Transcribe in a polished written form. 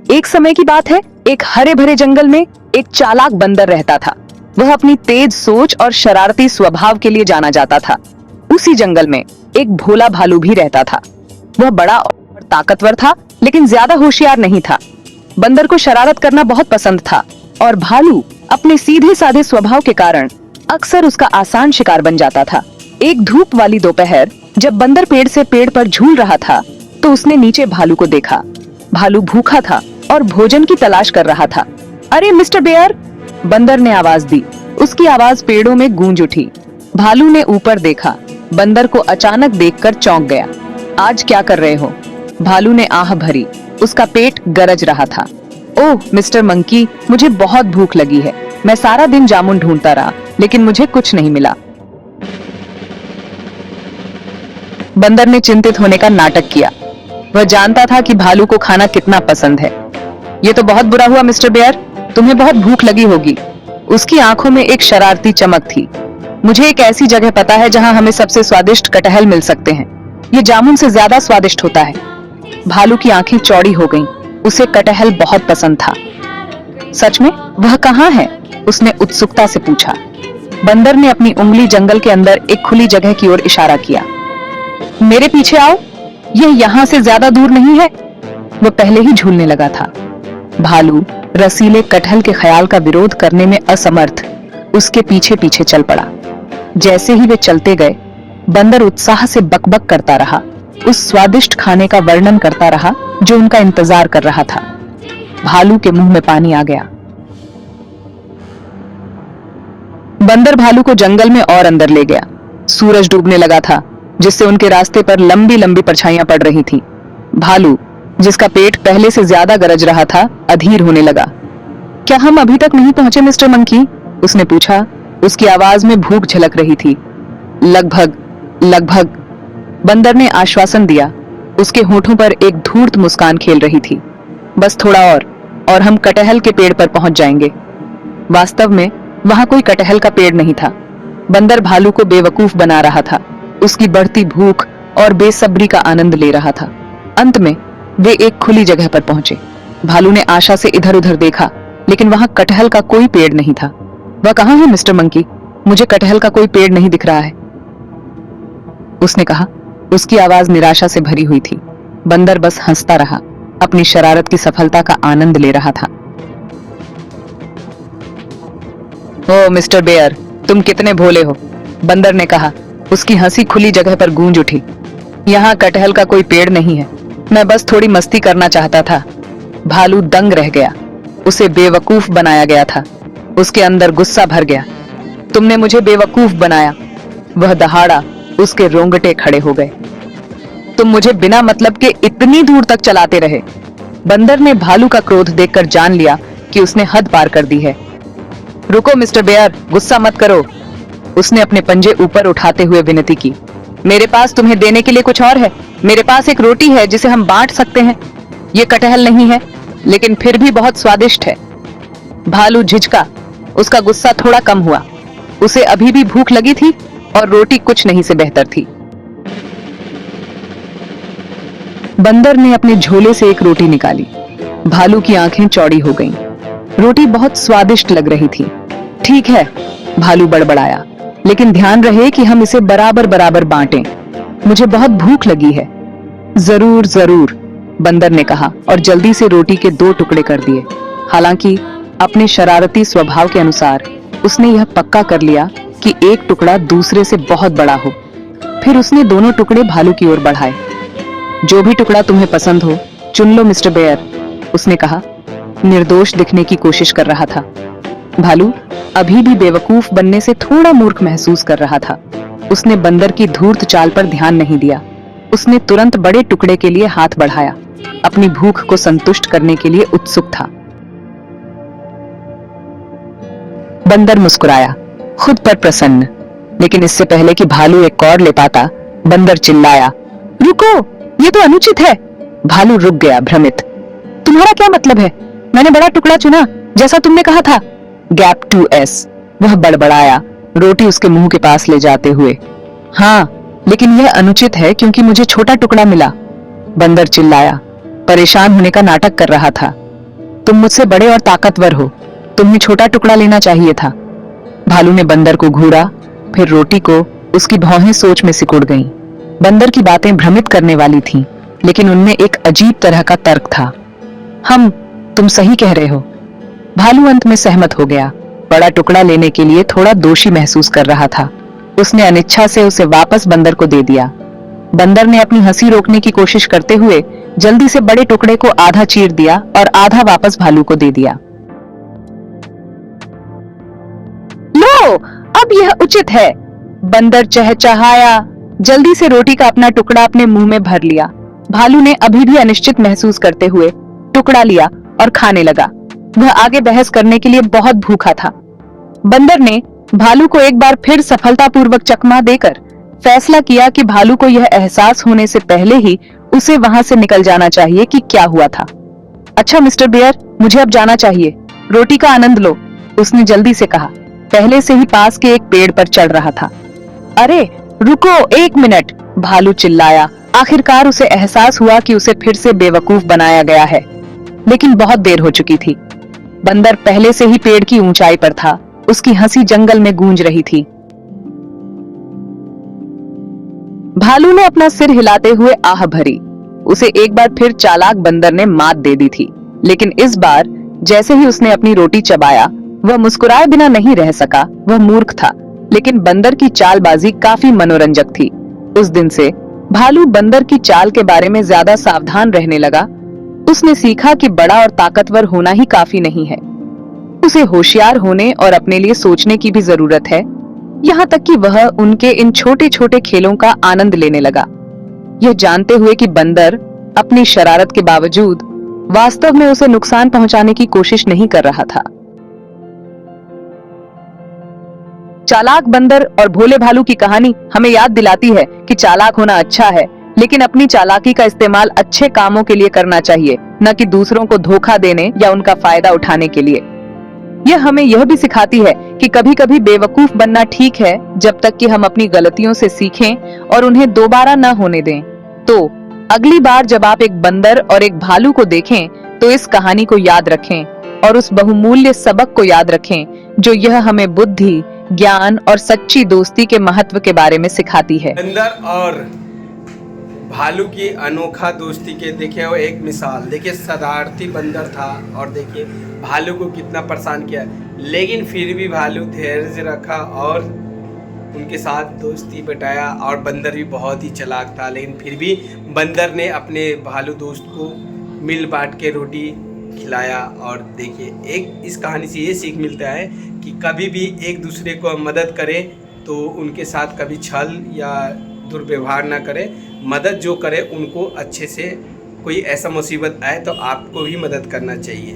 एक समय की बात है, एक हरे भरे जंगल में एक चालाक बंदर रहता था। वह अपनी तेज सोच और शरारती स्वभाव के लिए जाना जाता था। उसी जंगल में एक भोला भालू भी रहता था। वह बड़ा और ताकतवर था, लेकिन ज्यादा होशियार नहीं था। बंदर को शरारत करना बहुत पसंद था और भालू अपने सीधे साधे स्वभाव के कारण अक्सर उसका आसान शिकार बन जाता था। एक धूप वाली दोपहर जब बंदर पेड़ से पेड़ पर झूल रहा था, तो उसने नीचे भालू को देखा। भालू भूखा था और भोजन की तलाश कर रहा था। अरे मिस्टर बेयर, बंदर ने आवाज दी। उसकी आवाज पेड़ों में गूंज उठी। भालू ने ऊपर देखा। बंदर को अचानक देखकर चौंक गया। आज क्या कर रहे हो? भालू ने आह भरी। उसका पेट गरज रहा था। ओह मिस्टर मंकी, मुझे बहुत भूख लगी है। मैं सारा दिन जामुन ढूंढता रहा, लेकिन मुझे कुछ नहीं मिला। बंदर ने चिंतित होने का नाटक किया। वह जानता था कि भालू को खाना कितना पसंद है। ये तो बहुत बुरा हुआ मिस्टर बेयर, तुम्हें बहुत भूख लगी होगी। उसकी आंखों में एक शरारती चमक थी। मुझे एक ऐसी जगह पता है जहां हमें सबसे स्वादिष्ट कटहल मिल सकते हैं। ये जामुन से ज्यादा स्वादिष्ट होता है। भालू की आंखें चौड़ी हो गईं। उसे कटहल बहुत पसंद था। सच में? वह कहाँ है? उसने उत्सुकता से पूछा। बंदर ने अपनी उंगली जंगल के अंदर एक खुली जगह की ओर इशारा किया। मेरे पीछे आओ, यह यहाँ से ज्यादा दूर नहीं है। वह पहले ही झूलने लगा था। भालू रसीले कटहल के ख्याल का विरोध करने में असमर्थ उसके पीछे पीछे चल पड़ा। जैसे ही वे चलते गए, बंदर उत्साह से बकबक करता रहा। उस स्वादिष्ट खाने का वर्णन करता रहा जो उनका इंतजार कर रहा था। भालू के मुंह में पानी आ गया। बंदर भालू को जंगल में और अंदर ले गया। सूरज डूबने लगा था, जिससे उनके रास्ते पर लंबी लंबी परछाइयां पड़ रही थीं। भालू, जिसका पेट पहले से ज्यादा गरज रहा था, अधीर होने लगा। क्या हम अभी तक नहीं पहुंचे मिस्टर मंकी? उसने पूछा। उसकी आवाज में भूख झलक रही थी। लगभग, बंदर ने आश्वासन दिया। उसके होठों पर एक धूर्त मुस्कान खेल रही थी। बस थोड़ा और हम कटहल के पेड़ पर पहुंच जाएंगे। वास्तव में वहां कोई कटहल का पेड़ नहीं था। बंदर भालू को बेवकूफ बना रहा था, उसकी बढ़ती भूख और बेसब्री का आनंद ले रहा था। अंत में वे एक खुली जगह पर पहुंचे। भालू ने आशा से इधर उधर देखा, लेकिन वहां कटहल का कोई पेड़ नहीं था। वह कहाँ है मिस्टर मंकी? मुझे कटहल का कोई पेड़ नहीं दिख रहा है, उसने कहा। उसकी आवाज निराशा से भरी हुई थी। बंदर बस हंसता रहा, अपनी शरारत की सफलता का आनंद ले रहा था। ओह मिस्टर बेयर, तुम कितने भोले हो, बंदर ने कहा। उसकी हंसी खुली जगह पर गूंज उठी। यहाँ कटहल का कोई पेड़ नहीं है, मैं बस थोड़ी मस्ती करना चाहता था। भालू दंग रह गया। उसे बेवकूफ बनाया गया था। उसके अंदर गुस्सा भर गया। तुमने मुझे बेवकूफ बनाया। वह दहाड़ा। उसके रोंगटे खड़े हो गए। तुम मुझे बिना मतलब के इतनी दूर तक चलाते रहे। बंदर ने भालू का क्रोध देखकर जान लिया कि उसने हद पार कर दी है। रुको मिस्टर बेयर, गुस्सा मत करो, उसने अपने पंजे ऊपर उठाते हुए विनती की। मेरे पास तुम्हें देने के लिए कुछ और है। मेरे पास एक रोटी है जिसे हम बांट सकते हैं। ये कटहल नहीं है, लेकिन फिर भी बहुत स्वादिष्ट है। भालू झिझका। उसका गुस्सा थोड़ा कम हुआ। उसे अभी भी भूख लगी थी और रोटी कुछ नहीं से बेहतर थी। बंदर ने अपने झोले से एक रोटी निकाली। भालू की आंखें चौड़ी हो गईं। रोटी बहुत स्वादिष्ट लग रही थी। ठीक है, भालू बड़बड़ाया, लेकिन ध्यान रहे कि हम इसे बराबर बराबर बांटें। मुझे बहुत भूख लगी है। जरूर जरूर, बंदर ने कहा और जल्दी से रोटी के 2 टुकड़े कर दिए। हालांकि अपने शरारती स्वभाव के अनुसार उसने यह पक्का कर लिया कि एक टुकड़ा दूसरे से बहुत बड़ा हो। फिर उसने दोनों टुकड़े भालू की ओर बढ़ाए। जो भी टुकड़ा तुम्हें पसंद हो, चुन लो मिस्टर बेयर, उसने कहा। निर्दोष दिखने की कोशिश कर रहा था। भालू अभी भी बेवकूफ बनने से थोड़ा मूर्ख महसूस कर रहा था। उसने बंदर की धूर्त चाल पर ध्यान नहीं दिया। उसने तुरंत बड़े टुकड़े के लिए हाथ बढ़ाया। अपनी भूख को संतुष्ट करने के लिए उत्सुक था। बंदर मुस्कुराया, खुद पर प्रसन्न। लेकिन इससे पहले कि भालू एक कौर ले पाता, बंदर चिल्लाया, रुको, ये तो अनुचित है। भालू रुक गया, भ्रमित। तुम्हारा क्या मतलब है? मैंने बड़ा टुकड़ा चुना, जैसा तुमने कहा था। गैप 2S, वह बड़बड़ाया, रोटी उसके मुंह के पास ले जाते हुए। हाँ, लेकिन यह अनुचित है क्योंकि मुझे छोटा टुकड़ा मिला। बंदर चिल्लाया, परेशान होने का नाटक कर रहा था। तुम मुझसे बड़े और ताकतवर हो, तुम्हें छोटा टुकड़ा लेना चाहिए था। भालू ने बंदर को घूरा, फिर रोटी को। उसकी भौहें सोच में सिकुड़ गईं। बंदर की बातें भ्रमित करने वाली थीं, लेकिन उनमें एक अजीब तरह का तर्क था। तुम सही कह रहे हो। भालू अंत में सहमत हो गया। बड़ा टुकड़ा लेने के लिए थोड़ा दोषी महसूस कर रहा था। उसने अनिच्छा से उसे वापस बंदर को दे दिया। बंदर ने अपनी हंसी रोकने की कोशिश करते हुए जल्दी से बड़े टुकड़े को आधा चीर दिया और आधा वापस भालू को दे दिया। लो, अब यह उचित है, बंदर चहचहाया। जल्दी से रोटी का अपना टुकड़ा अपने मुंह में भर लिया। भालू ने अभी भी अनिश्चित महसूस करते हुए टुकड़ा लिया और खाने लगा। वह आगे बहस करने के लिए बहुत भूखा था। बंदर ने भालू को एक बार फिर सफलतापूर्वक चकमा देकर फैसला किया कि भालू को यह एहसास होने से पहले ही उसे वहां से निकल जाना चाहिए कि क्या हुआ था। अच्छा मिस्टर बेयर, मुझे अब जाना चाहिए। रोटी का आनंद लो, उसने जल्दी से कहा। पहले से ही पास के एक पेड़ पर चढ़ रहा था। अरे रुको 1 मिनट, भालू चिल्लाया। आखिरकार उसे एहसास हुआ कि उसे फिर से बेवकूफ बनाया गया है, लेकिन बहुत देर हो चुकी थी। बंदर पहले से ही पेड़ की ऊंचाई पर था। उसकी हंसी जंगल में गूंज रही थी। भालू ने अपना सिर हिलाते हुए आह भरी। उसे एक बार फिर चालाक बंदर ने मात दे दी थी, लेकिन इस बार जैसे ही उसने अपनी रोटी चबाया, वह मुस्कुराए बिना नहीं रह सका। वह मूर्ख था, लेकिन बंदर की चालबाजी काफी मनोरंजक थी। उस दिन से भालू बंदर की चाल के बारे में ज्यादा सावधान रहने लगा। उसने सीखा कि बड़ा और ताकतवर होना ही काफी नहीं है, उसे होशियार होने और अपने लिए सोचने की भी जरूरत है। यहाँ तक कि वह उनके इन छोटे छोटे खेलों का आनंद लेने लगा, यह जानते हुए कि बंदर अपनी शरारत के बावजूद वास्तव में उसे नुकसान पहुंचाने की कोशिश नहीं कर रहा था। चालाक बंदर और भोले भालू की कहानी हमें याद दिलाती है कि चालाक होना अच्छा है, लेकिन अपनी चालाकी का इस्तेमाल अच्छे कामों के लिए करना चाहिए, न कि दूसरों को धोखा देने या उनका फायदा उठाने के लिए। यह हमें यह भी सिखाती है कि कभी कभी बेवकूफ बनना ठीक है, जब तक कि हम अपनी गलतियों से सीखें और उन्हें दोबारा न होने दें। तो अगली बार जब आप एक बंदर और एक भालू को देखें, तो इस कहानी को याद रखें और उस बहुमूल्य सबक को याद रखें जो यह हमें बुद्धि, ज्ञान और सच्ची दोस्ती के महत्व के बारे में सिखाती है। बंदर और भालू की अनोखा दोस्ती के देखिए वो एक मिसाल। देखिए शरारती बंदर था और देखिए भालू को कितना परेशान किया, लेकिन फिर भी भालू धैर्य रखा और उनके साथ दोस्ती बिताया। और बंदर भी बहुत ही चालाक था, लेकिन फिर भी बंदर ने अपने भालू दोस्त को मिल बांट के रोटी खिलाया। और देखिए एक इस कहानी से ये सीख मिलता है कि कभी भी एक दूसरे को मदद करें तो उनके साथ कभी छल या दुर्व्यवहार ना करें। मदद जो करे उनको अच्छे से, कोई ऐसा मुसीबत आए तो आपको भी मदद करना चाहिए।